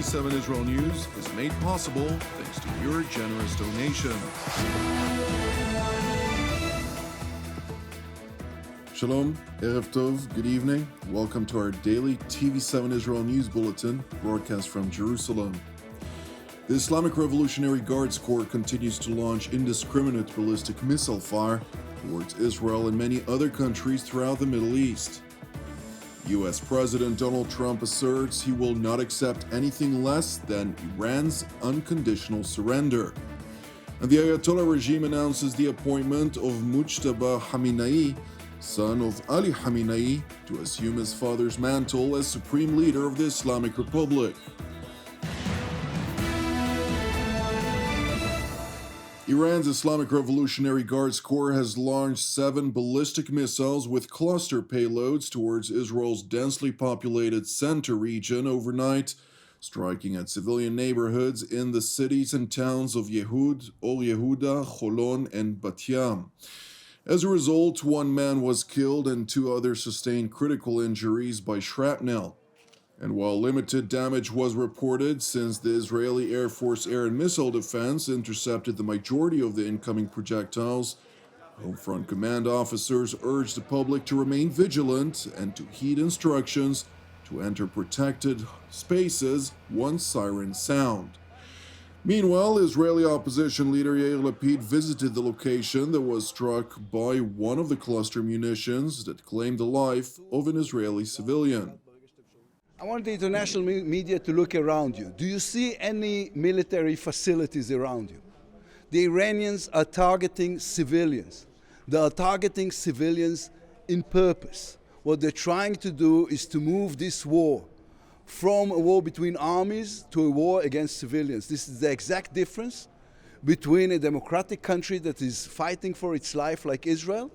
TV7 Israel News is made possible thanks to your generous donation. Shalom, Erev Tov, good evening. Welcome to our daily TV7 Israel News Bulletin, broadcast from Jerusalem. The Islamic Revolutionary Guards Corps continues to launch indiscriminate ballistic missile fire towards Israel and many other countries throughout the Middle East. U.S. President Donald Trump asserts he will not accept anything less than Iran's unconditional surrender. And the Ayatollah Regime announces the appointment of Mojtaba Khamenei, son of Ali Khamenei, to assume his father's mantle as Supreme Leader of the Islamic Republic. Iran's Islamic Revolutionary Guards Corps has launched 7 ballistic missiles with cluster payloads towards Israel's densely populated center region overnight, striking at civilian neighborhoods in the cities and towns of Yehud, Or Yehuda, Holon, and Bat Yam. As a result, 1 man was killed and 2 others sustained critical injuries by shrapnel. And while limited damage was reported since the Israeli Air Force air and missile defense intercepted the majority of the incoming projectiles, Homefront Command officers urged the public to remain vigilant and to heed instructions to enter protected spaces once sirens sound. Meanwhile, Israeli opposition leader Yair Lapid visited the location that was struck by one of the cluster munitions that claimed the life of an Israeli civilian. I want the international media to look around you. Do you see any military facilities around you? The Iranians are targeting civilians. They are targeting civilians in purpose. What they're trying to do is to move this war from a war between armies to a war against civilians. This is the exact difference between a democratic country that is fighting for its life like Israel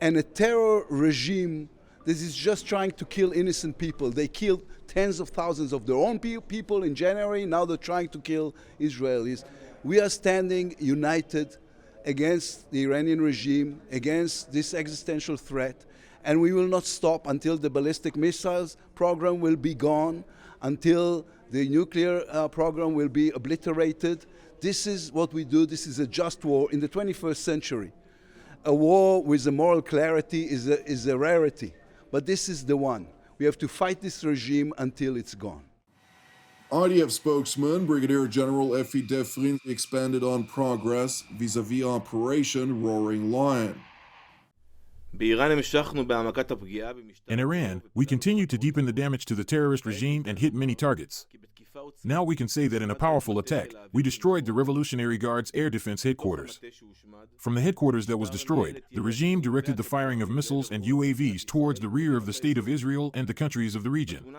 and a terror regime that is just trying to kill innocent people. They killed tens of thousands of their own people in January. Now they're trying to kill Israelis. We are standing united against the Iranian regime, against this existential threat, and we will not stop until the ballistic missiles program will be gone, until the nuclear program will be obliterated. This is what we do. This is a just war in the 21st century. A war with a moral clarity is a rarity, but this is the one. We have to fight this regime until it's gone. IDF spokesman Brigadier General Efi Defrin expanded on progress vis-a-vis Operation Roaring Lion. In Iran, we continue to deepen the damage to the terrorist regime and hit many targets. Now we can say that in a powerful attack, we destroyed the Revolutionary Guards Air Defense Headquarters. From the headquarters that was destroyed, the regime directed the firing of missiles and UAVs towards the rear of the State of Israel and the countries of the region.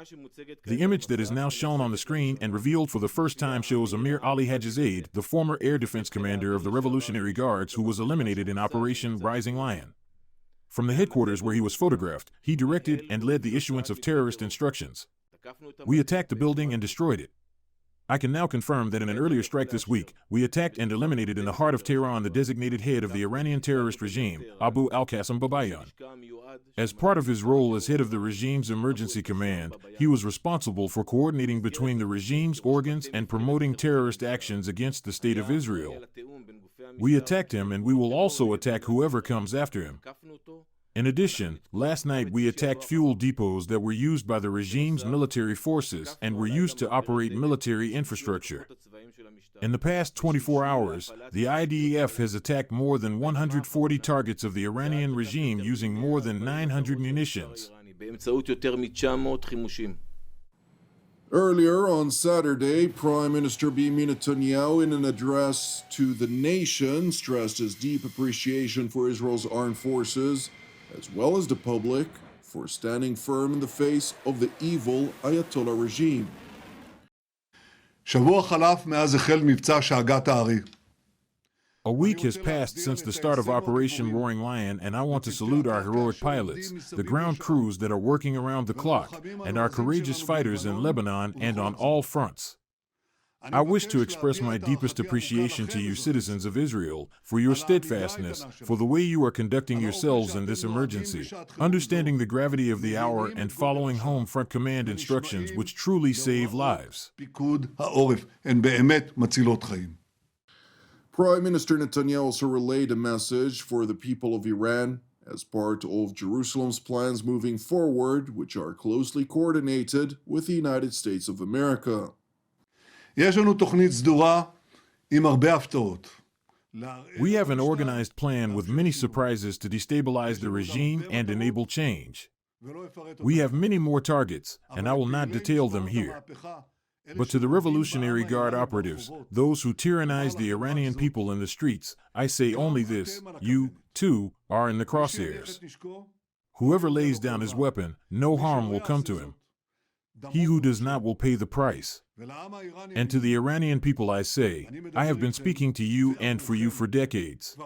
The image that is now shown on the screen and revealed for the first time shows Amir Ali Khamenei, the former air defense commander of the Revolutionary Guards who was eliminated in Operation Rising Lion. From the headquarters where he was photographed, he directed and led the issuance of terrorist instructions. We attacked the building and destroyed it. I can now confirm that in an earlier strike this week, we attacked and eliminated in the heart of Tehran the designated head of the Iranian terrorist regime, Abu al-Qasim Babayan. As part of his role as head of the regime's emergency command, he was responsible for coordinating between the regime's organs and promoting terrorist actions against the State of Israel. We attacked him, and we will also attack whoever comes after him. In addition, last night we attacked fuel depots that were used by the regime's military forces and were used to operate military infrastructure. In the past 24 hours, the IDF has attacked more than 140 targets of the Iranian regime using more than 900 munitions. Earlier on Saturday, Prime Minister Benjamin Netanyahu, in an address to the nation, stressed his deep appreciation for Israel's armed forces, as well as the public, for standing firm in the face of the evil Ayatollah regime. שבוע חלף מאז החל מבצע שאגת הארי. A week has passed since the start of Operation Roaring Lion, and I want to salute our heroic pilots, the ground crews that are working around the clock, and our courageous fighters in Lebanon and on all fronts. I wish to express my deepest appreciation to you, citizens of Israel, for your steadfastness, for the way you are conducting yourselves in this emergency, understanding the gravity of the hour and following home front command instructions which truly save lives. Prime Minister Netanyahu also relayed a message for the people of Iran as part of Jerusalem's plans moving forward, which are closely coordinated with the United States of America. We have an organized plan with many surprises to destabilize the regime and enable change. We have many more targets, and I will not detail them here. But to the Revolutionary Guard operatives, those who tyrannize the Iranian people in the streets, I say only this: you, too, are in the crosshairs. Whoever lays down his weapon, no harm will come to him. He who does not will pay the price. And to the Iranian people I say, I have been speaking to you and for you for decades.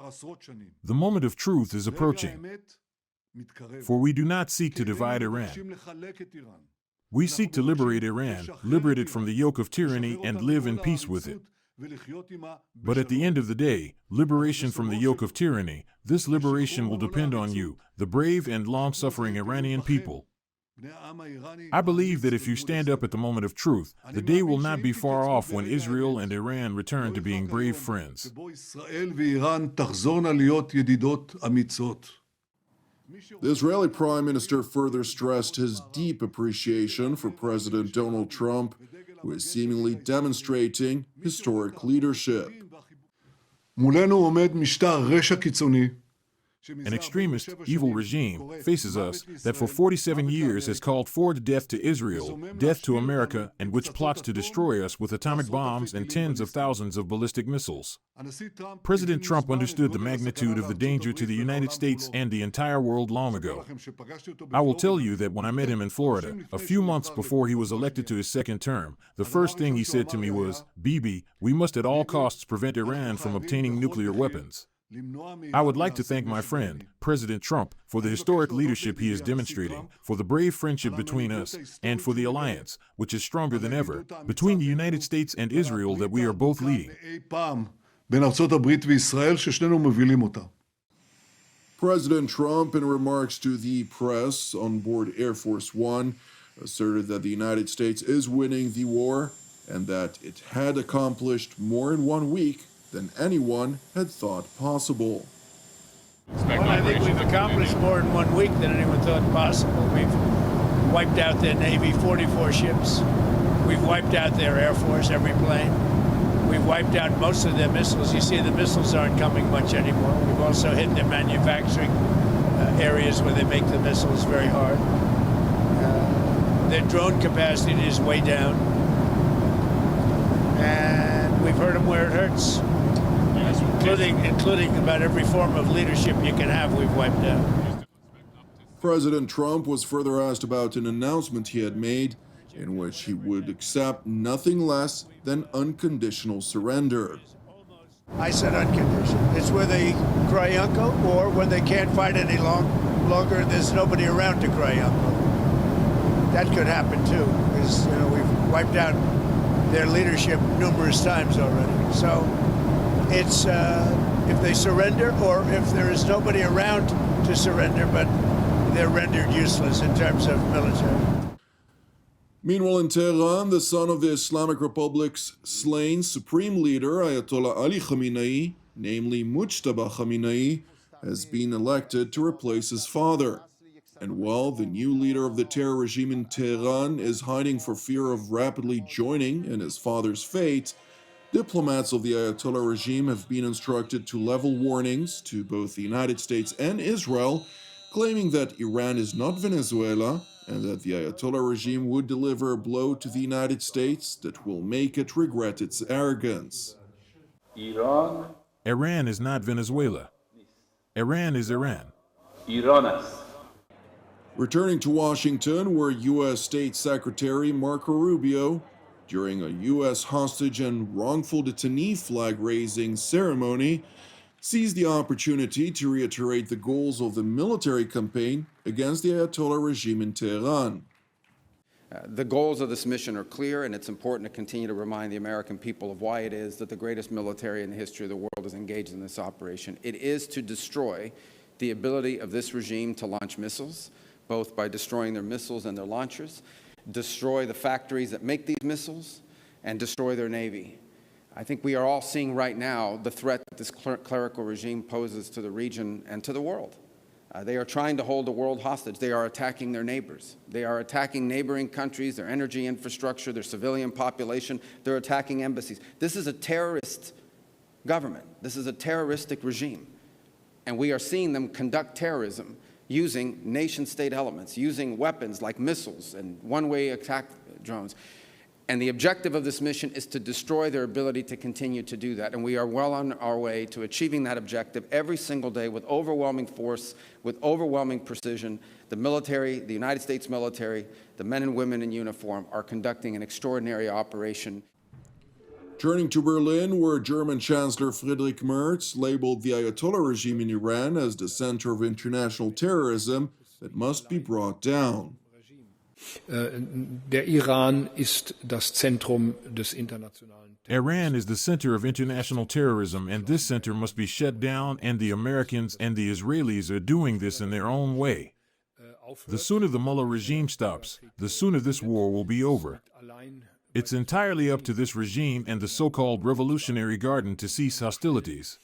The moment of truth is approaching. For we do not seek to divide Iran. We seek to liberate Iran, liberate it from the yoke of tyranny, and live in peace with it. But at the end of the day, liberation from the yoke of tyranny, this liberation will depend on you, the brave and long-suffering Iranian people. I believe that if you stand up at the moment of truth, the day will not be far off when Israel and Iran return to being brave friends. The Israeli Prime Minister further stressed his deep appreciation for President Donald Trump, who is seemingly demonstrating historic leadership. An extremist, evil regime faces us that for 47 years has called forth death to Israel, death to America, and which plots to destroy us with atomic bombs and tens of thousands of ballistic missiles. President Trump understood the magnitude of the danger to the United States and the entire world long ago. I will tell you that when I met him in Florida, a few months before he was elected to his second term, the first thing he said to me was, "Bibi, we must at all costs prevent Iran from obtaining nuclear weapons." I would like to thank my friend, President Trump, for the historic leadership he is demonstrating, for the brave friendship between us, and for the alliance, which is stronger than ever, between the United States and Israel that we are both leading. President Trump, in remarks to the press on board Air Force One, asserted that the United States is winning the war and that it had accomplished more in 1 week than anyone had thought possible. Well, I think we've accomplished more in 1 week than anyone thought possible. We've wiped out their Navy, 44 ships. We've wiped out their Air Force, every plane. We've wiped out most of their missiles. You see, the missiles aren't coming much anymore. We've also hit their manufacturing areas where they make the missiles very hard. Their drone capacity is way down. And we've hurt them where it hurts. Including about every form of leadership you can have, we've wiped out. President Trump was further asked about an announcement he had made in which he would accept nothing less than unconditional surrender. I said unconditional. It's where they cry uncle, or when they can't fight any longer and there's nobody around to cry uncle. That could happen too, because we've wiped out their leadership numerous times already. So it's if they surrender, or if there is nobody around to surrender, but they're rendered useless in terms of military. Meanwhile, in Tehran, the son of the Islamic Republic's slain supreme leader, Ayatollah Ali Khamenei, namely Mojtaba Khamenei, has been elected to replace his father. And while the new leader of the terror regime in Tehran is hiding for fear of rapidly joining in his father's fate, diplomats of the Ayatollah regime have been instructed to level warnings to both the United States and Israel, claiming that Iran is not Venezuela and that the Ayatollah regime would deliver a blow to the United States that will make it regret its arrogance. Iran is not Venezuela. Iran is Iran. Returning to Washington, where U.S. State Secretary Marco Rubio, during a U.S. hostage and wrongful detainee flag-raising ceremony, seized the opportunity to reiterate the goals of the military campaign against the Ayatollah regime in Tehran. The goals of this mission are clear, and it's important to continue to remind the American people of why it is that the greatest military in the history of the world is engaged in this operation. It is to destroy the ability of this regime to launch missiles, both by destroying their missiles and their launchers, destroy the factories that make these missiles, and destroy their navy. I think we are all seeing right now the threat that this clerical regime poses to the region and to the world. They are trying to hold the world hostage. They are attacking their neighbors. They are attacking neighboring countries, their energy infrastructure, their civilian population. They're attacking embassies. This is a terrorist government. This is a terroristic regime. And we are seeing them conduct terrorism using nation-state elements, using weapons like missiles and one-way attack drones. And the objective of this mission is to destroy their ability to continue to do that. And we are well on our way to achieving that objective every single day with overwhelming force, with overwhelming precision. The military, the United States military, the men and women in uniform are conducting an extraordinary operation. Turning to Berlin, where German Chancellor Friedrich Merz labeled the Ayatollah regime in Iran as the center of international terrorism that must be brought down. Der Iran ist das Zentrum des internationalen Iran is the center of international terrorism, and this center must be shut down, and the Americans and the Israelis are doing this in their own way. The sooner the Mullah regime stops, the sooner this war will be over. It's entirely up to this regime and the so-called Revolutionary Guard to cease hostilities.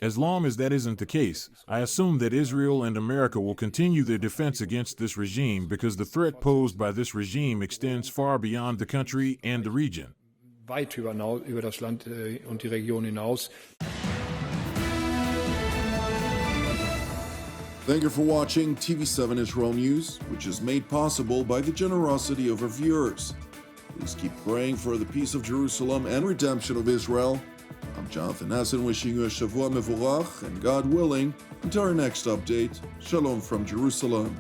As long as that isn't the case, I assume that Israel and America will continue their defense against this regime because the threat posed by this regime extends far beyond the country and the region. weit über das Land und die Region hinaus. Thank you for watching TV7 Israel News, which is made possible by the generosity of our viewers. Please keep praying for the peace of Jerusalem and redemption of Israel. I'm Jonathan Hassan, wishing you a Shavua Mevorach, and God willing, until our next update, Shalom from Jerusalem.